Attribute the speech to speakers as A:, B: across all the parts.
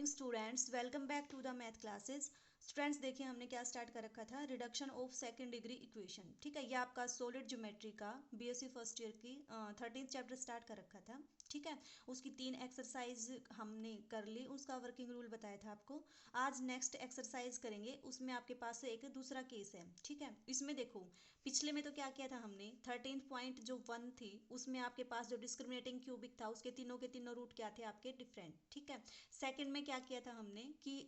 A: Students, welcome back to the math classes. Students देखिए हमने क्या स्टार्ट कर रखा था, reduction of second degree equation. ठीक है, ये आपका सॉलिड ज्योमेट्री का बीएससी फर्स्ट ईयर की 13th चैप्टर स्टार्ट कर रखा था। ठीक है, उसकी 3 एक्सरसाइज हमने कर ली, उसका वर्किंग रूल बताया था आपको। आज नेक्स्ट एक्सरसाइज करेंगे, उसमें आपके पास एक दूसरा केस है। ठीक है, इसमें देखो पिछले में तो क्या किया था हमने, 13.1 थी, उसमें आपके पास जो डिस्क्रिमिनेटिंग क्यूबिक था उसके तीनों के तीनों रूट क्या थे आपके, डिफरेंट। ठीक है, सेकंड में क्या किया था हमने कि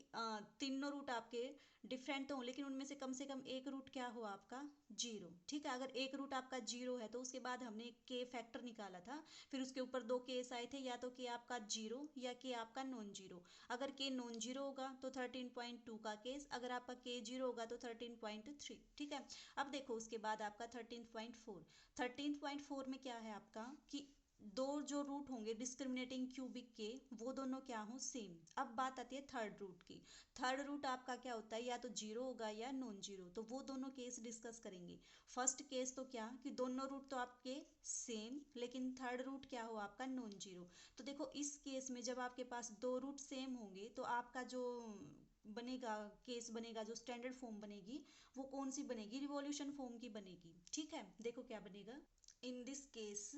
A: तीनों रूट आपके डिफरेंट तो हो, लेकिन उनमें से कम एक रूट क्या हो आपका, जीरो। ठीक है, अगर एक रूट आपका जीरो है तो उसके बाद हमने के फैक्टर निकाला था, फिर उसके ऊपर दो केस आए थे, या तो के आपका जीरो या के आपका नॉन जीरो। अगर के नॉन जीरो होगा तो 13.2 का केस, अगर आपका के जीरो होगा तो 13.3। ठीक है, अब देखो उसके बाद आपका 13.4। 13.4 में क्या है आपका कि दो जो रूट होंगे डिस्क्रिमिनेटिंग क्यूबिक के, वो दोनों क्या हों, सेम। अब बात आती है थर्ड रूट की। थर्ड रूट आपका क्या होता है, या तो जीरो होगा या नॉन जीरो, तो वो दोनों केस डिस्कस करेंगे। फर्स्ट केस तो क्या कि दोनों रूट तो आपके सेम, लेकिन थर्ड रूट क्या हो आपका, नॉन जीरो। तो देखो इस केस में जब आपके पास दो रूट सेम होंगे तो आपका जो बनेगा केस बनेगा, जो स्टैंडर्ड फॉर्म बनेगी वो कौन सी बनेगी, रिवॉल्यूशन फॉर्म की बनेगी। ठीक है, देखो क्या बनेगा इन दिस केस।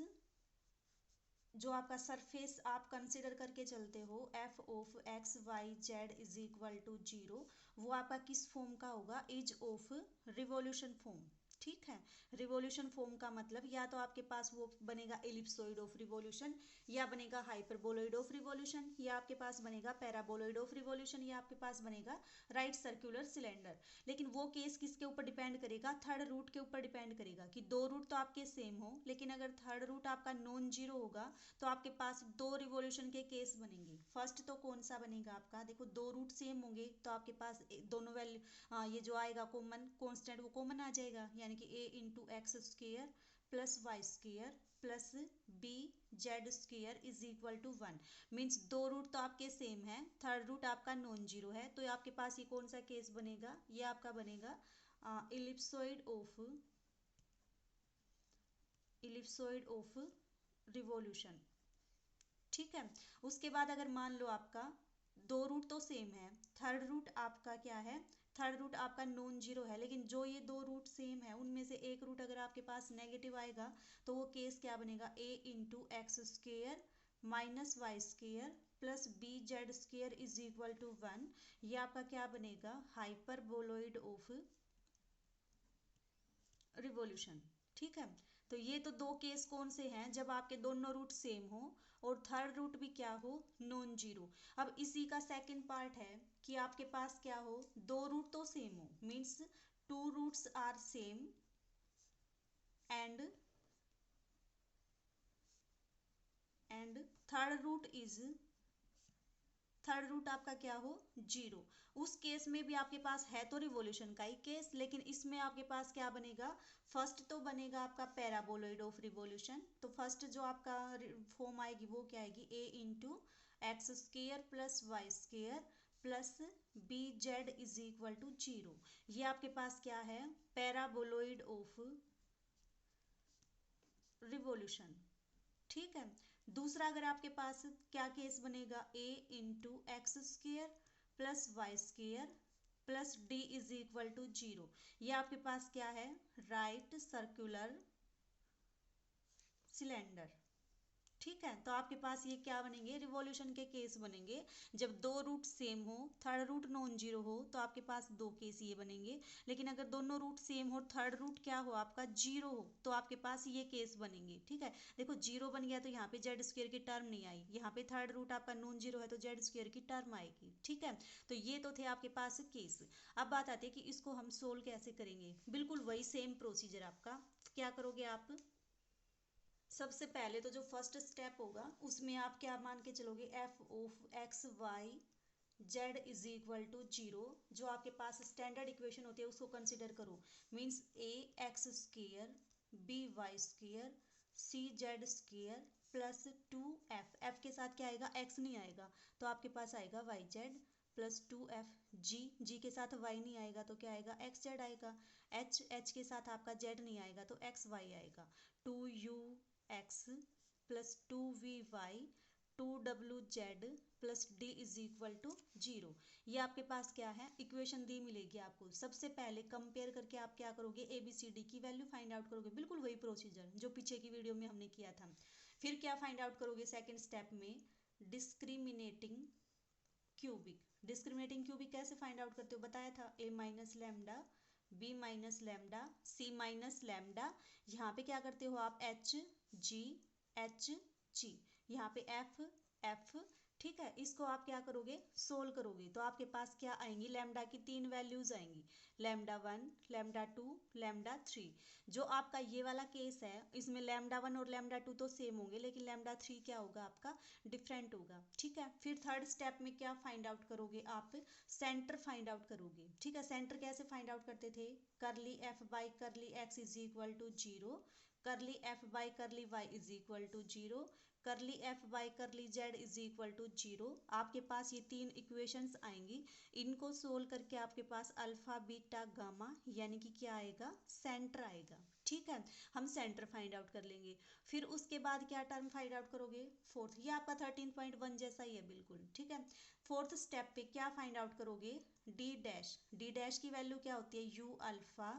A: जो आपका सरफेस आप कंसिडर करके चलते हो, f of x y z is equal to zero, वो आपका किस फॉर्म का होगा, एज ऑफ रिवॉल्यूशन फॉर्म। ठीक है, रिवॉल्यूशन फॉर्म का मतलब या तो आपके पास वो बनेगा एलिप्सोइड ऑफ रिवॉल्यूशन, या बनेगा हाइपरबोलॉइड ऑफ रिवॉल्यूशन, या आपके पास बनेगा पैराबोलॉइड ऑफ रिवॉल्यूशन, या आपके पास बनेगा राइट सर्कुलर सिलेंडर। लेकिन वो केस किसके ऊपर डिपेंड करेगा, थर्ड रूट के ऊपर डिपेंड करेगा कि दो रूट तो आपके सेम हो, लेकिन अगर थर्ड रूट आपका नॉन जीरो होगा तो आपके पास दो रिवॉल्यूशन के केस बनेंगे। फर्स्ट तो कौन सा बनेगा आपका, देखो दो रूट सेम होंगे तो आपके पास दोनों वैल्यू ये जो आएगा कॉमन कॉन्स्टेंट वो कॉमन आ जाएगा, यानी कि a into x square plus y square plus b z square is equal to one. Means दो रूट तो आपके सेम है, थर्ड रूट आपका नॉन जीरो है, तो आपके पास ये कौन सा केस बनेगा, ये आपका बनेगा इलिप्सोइड ऑफ रिवॉल्यूशन। ठीक है, उसके बाद अगर मान लो आपका दो रूट तो सेम है, थर्ड रूट आपका क्या है, थर्ड रूट आपका नॉन जीरो है, लेकिन जो ये दो रूट सेम है उनमें से एक रूट अगर आपके पास नेगेटिव आएगा तो वो केस क्या बनेगा, a into x square minus y square plus b z square is equal to one. ये आपका क्या बनेगा, हाइपरबोलॉइड ऑफ रिवॉल्यूशन। ठीक है, तो ये तो दो केस कौन से हैं, जब आपके दोनों रूट सेम हो और थर्ड रूट भी क्या हो, नॉन जीरो। अब इसी का सेकंड पार्ट है कि आपके पास क्या हो, दो रूट तो सेम हो, means two roots are same and third root is, third root आपका क्या हो, जीरो। उस केस में भी आपके पास है तो रिवॉल्यूशन का ही केस, लेकिन इसमें आपके पास क्या बनेगा, फर्स्ट तो बनेगा आपका पैराबोलॉइड ऑफ रिवॉल्यूशन। तो फर्स्ट जो आपका फॉर्म आएगी वो क्या आएगी, a into x square plus y square plus b z is equal to zero. ये आपके पास क्या है, पैराबोलॉइड ऑफ रिवॉल्यूशन। ठीक है, दूसरा अगर आपके पास क्या केस बनेगा, a into x square plus y square plus d is equal to zero. ये आपके पास क्या है, राइट सर्कुलर सिलेंडर। ठीक है, तो आपके पास ये क्या बनेंगे, रिवॉल्यूशन के केस बनेंगे। जब दो रूट सेम हो, थर्ड रूट नॉन जीरो हो, तो आपके पास दो केस ये बनेंगे। लेकिन अगर दोनों रूट सेम हो, थर्ड रूट क्या हो आपका, जीरो हो, तो आपके पास ये केस बनेंगे। ठीक है, देखो जीरो बन गया तो यहाँ पे जेड स्क्वेयर की टर्म नहीं आई, यहाँ पे थर्ड रूट आपका नॉन जीरो है तो जेड स्क्वेयर की टर्म आएगी। ठीक है, तो ये तो थे आपके पास केस। अब बात आती है कि इसको हम सोल्व कैसे करेंगे, बिल्कुल वही सेम प्रोसीजर आपका। क्या करोगे आप, सबसे पहले तो जो फर्स्ट स्टेप होगा उसमें आप क्या मान के चलोगे, f of x y z is equal to zero. जो आपके पास स्टैंडर्ड इक्वेशन होती है उसको कंसिडर करो, means a x square b y square c z square plus two f, f के साथ क्या आएगा, एक्स नहीं आएगा तो आपके पास आएगा y z plus two f g, g के साथ वाई नहीं आएगा तो क्या आएगा, एक्स जेड आएगा। एच, एच के साथ आपका जेड नहीं आएगा तो एक्स वाई आएगा। Two u x plus two v y 2wz plus d is equal to 0। ये आपके पास क्या है, इक्वेशन दी मिलेगी आपको। सबसे पहले कंपेयर करके आप क्या करोगे, ए बी सी डी की वैल्यू फाइंड आउट करोगे, बिल्कुल वही प्रोसीजर जो पीछे की वीडियो में हमने किया था। फिर क्या फाइंड आउट करोगे सेकेंड स्टेप में, डिस्क्रिमिनेटिंग क्यूबिक। डिस्क्रिमिनेटिंग क्यूबिक कैसे फाइंड आउट करते हो, बताया था, a minus lambda, b minus lambda, c minus lambda. यहाँ पे क्या करते हो आप, एच जी एच जी, यहाँ पे एफ एफ, ठीक है। इसको आप क्या करोगे, सोल्व करोगे, तो आपके पास क्या आएंगी, लैम्डा की 3 वैल्यूज आएंगी, लैम्डा 1, लैम्डा 2, लैम्डा 3। जो आपका ये वाला केस है, इसमें लैम्डा 1 और लैम्डा 2 तो सेम होंगे, लेकिन लैम्डा 3 क्या होगा आपका, डिफरेंट होगा, ठीक है। फिर थर्ड स्टेप में क्या फाइंड आउट करोगे आप, सेंटर फाइंड आउट करोगे, ठीक है। सेंटर कैसे फाइंड आउट करते थे, curly f by curly x is equal to 0, curly f by curly y is equal to 0, curly f by curly z is equal to 0। आपके पास ये 3 इक्वेशंस आएंगी, इनको सोल्व करके आपके पास अल्फा बीटा गामा यानी कि क्या आएगा, सेंटर आएगा, ठीक है। हम सेंटर फाइंड आउट कर लेंगे। फिर उसके बाद क्या टर्म फाइंड आउट करोगे, फोर्थ, ये आपका 13.1 जैसा ही है बिल्कुल, ठीक है। फोर्थ स्टेप पे क्या फाइंड आउट करोगे, डी डैश। डी डैश की वैल्यू क्या होती है, यू अल्फा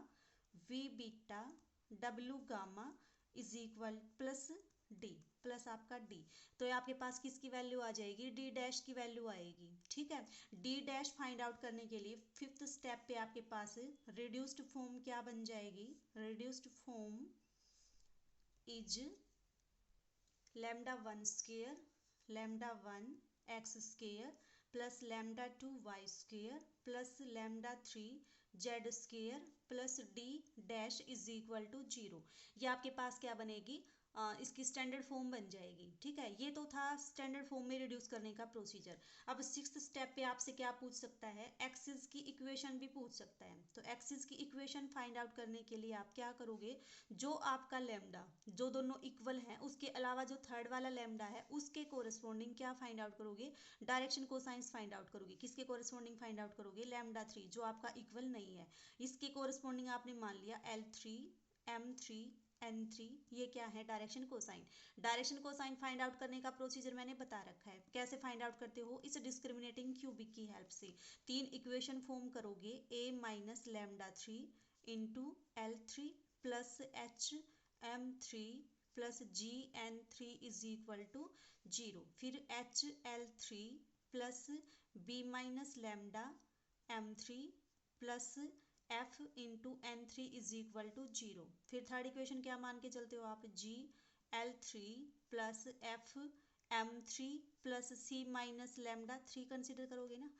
A: वी बीटा डब्ल्यू gamma is equal plus d, plus आपका डी। तो ये आपके पास किसकी वैल्यू आ जाएगी, डी डैश की वैल्यू आएगी, ठीक है। डी डैश फाइंड आउट करने के लिए फिफ्थ स्टेप पे आपके पास रिड्यूस्ड फॉर्म क्या बन जाएगी, reduced form is lambda 1 square, lambda 1 x square plus lambda 2 y square plus lambda 3 z square plus d dash is equal to 0। ये आपके पास क्या बनेगी, इसकी स्टैंडर्ड फॉर्म बन जाएगी, ठीक है। ये तो था स्टैंडर्ड फॉर्म में रिड्यूस करने का प्रोसीजर। अब सिक्स्थ स्टेप पे आपसे क्या पूछ सकता है, एक्सिस की इक्वेशन भी पूछ सकता है। तो एक्सिस की इक्वेशन फाइंड आउट करने के लिए आप क्या करोगे, जो आपका लैम्डा, जो दोनों इक्वल हैं, उसके अलावा जो थर्ड वाला लैम्डा है उसके कोरिस्पोंडिंग क्या फाइंड आउट करोगे, डायरेक्शन कोसाइंस फाइंड आउट करोगे। किसके कोरिस्पोंडिंग फाइंड आउट करोगे, लैम्डा 3 जो आपका इक्वल नहीं है, इसके कोरिस्पोंडिंग आपने मान लिया L3 M3 N3, ये क्या है, direction cosine. Direction cosine find out करने का प्रोसीजर मैंने बता रखा है, कैसे फाइंड आउट करते हो, इस डिस्क्रिमिनेटिंग क्यूबिक की हेल्प से। 3 इक्वेशन फॉर्म करोगे, a minus lambda 3 into L3 plus h M3 plus g N3 is equal to 0। फिर h L3 plus b minus lambda M3 plus f into N3 is equal to 0। फिर third equation क्या मान के चलते हो आप, g L3 plus f M3 plus c minus lambda 3 consider करोगे ना,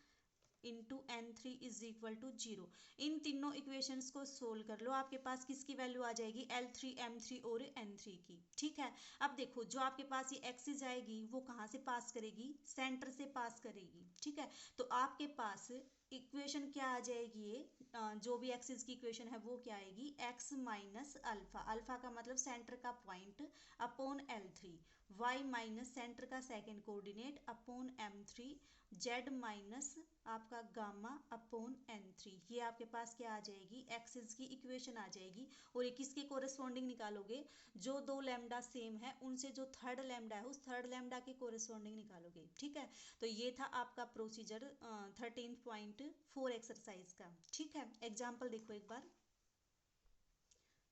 A: into N3 is equal to 0। इन तीनों इक्वेशंस को सोल्व कर लो, आपके पास किसकी वैल्यू आ जाएगी, L3 M3 और N3 की, ठीक है। अब देखो, जो आपके पास ये एक्सिस आएगी वो कहाँ से पास करेगी, सेंटर से पास करेगी, ठीक है। तो आपके पास इक्वेशन क्या आ जाएगी, ये जो भी एक्सिस की इक्वेशन है वो क्या आएगी, x माइनस अल्फा, अल्फा का मतलब सेंटर का पॉइंट अपॉन L3, y माइनस सेंटर का second coordinate upon M3, z minus आपका गामा अपॉन N3। ये आपके पास क्या आ जाएगी, एक्सिस की इक्वेशन आ जाएगी। और ये किसके कोरिस्पोंडिंग निकालोगे, जो दो लैम्डा सेम है उनसे जो थर्ड लैम्डा है उस थर्ड लैम्डा के कोरिस्पोंडिंग निकालोगे, ठीक है। तो ये था आपका प्रोसीजर 13.4 एक्सरसाइज का, ठीक है। एग्जाम्पल देखो एक बार,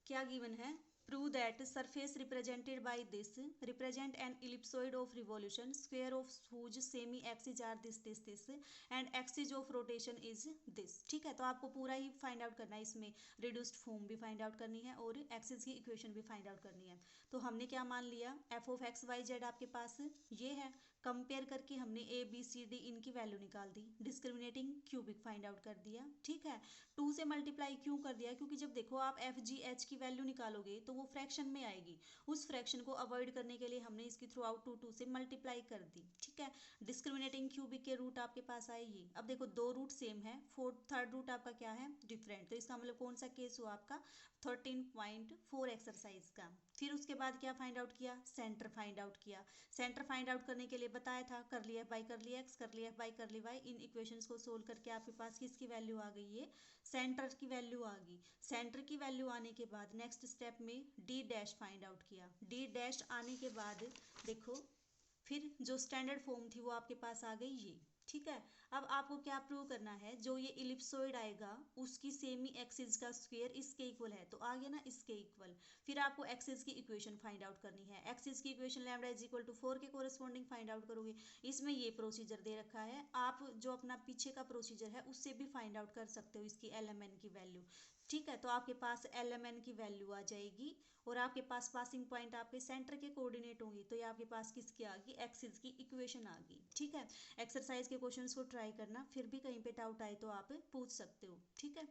A: क्या गिवन है, prove that surface represented by this represent an ellipsoid of revolution square of whose semi axis are this and axis of rotation is this, ठीक है। तो आपको पूरा ही फाइंड आउट करना है, इसमें रिड्यूस्ड फॉर्म भी फाइंड आउट करनी है और एक्सिस की इक्वेशन भी फाइंड आउट करनी है। तो हमने क्या मान लिया, f of x y z आपके पास ये है, कंपेयर करके हमने ए बी सी डी इनकी वैल्यू निकाल दी, डिस्क्रिमिनेटिंग क्यूबिक फाइंड आउट कर दिया, ठीक है। 2 से मल्टीप्लाई क्यों कर दिया, क्योंकि जब देखो आप एफ जी एच की वैल्यू निकालोगे तो वो फ्रैक्शन में आएगी, उस फ्रैक्शन को अवॉइड करने के लिए हमने इसकी थ्रू आउट 2 से मल्टीप्लाई कर दी, ठीक है। डिस्क्रिमिनेटिंग क्यूबिक के रूट आपके पास आए ये, अब देखो दो रूट सेम है, थर्ड रूट आपका क्या है, डिफरेंट। तो इसका मतलब कौन सा केस हुआ आपका 13.4 एक्सरसाइज का। फिर उसके बाद क्या फाइंड आउट किया, सेंटर फाइंड आउट किया। सेंटर फाइंड आउट करने के लिए बताया था, कर लिया बाई कर लिया एक्स, कर लिया बाई कर ली वाई। इन इक्वेशंस को सोल्व करके आपके पास किसकी वैल्यू आ गई है, सेंटर की वैल्यू आ गई। सेंटर की वैल्यू आने के बाद नेक्स्ट स्टेप में डी डैश फाइंड आउट किया। डी डैश आने के बाद देखो फिर जो स्टैंडर्ड फॉर्म थी वो आपके पास आ गई ये, ठीक है। अब आपको क्या प्रूव करना है, जो ये इलिप्सोइड आएगा उसकी सेमी एक्सिस का स्क्वायर इसके इक्वल है, तो आ गया ना इसके इक्वल। फिर आपको एक्सिस की इक्वेशन फाइंड आउट करनी है, एक्सिस की equation lambda is equal to 4 के कोरस्पॉन्डिंग फाइंड आउट करोगे। इसमें ये प्रोसीजर दे रखा है, आप जो अपना पीछे का प्रोसीजर है उससे भी फाइंड आउट कर सकते हो इसकी एल एम एन की वैल्यू, ठीक है। तो आपके पास एल एम एन की वैल्यू आ जाएगी और आपके पास पासिंग पॉइंट आपके सेंटर के कोऑर्डिनेट होंगे, तो ये आपके पास किसकी आ गई, एक्सिस की इक्वेशन आ गई, ठीक है। एक्सरसाइज के क्वेश्चंस को ट्राई करना, फिर भी कहीं पे डाउट आए तो आप पूछ सकते हो, ठीक है।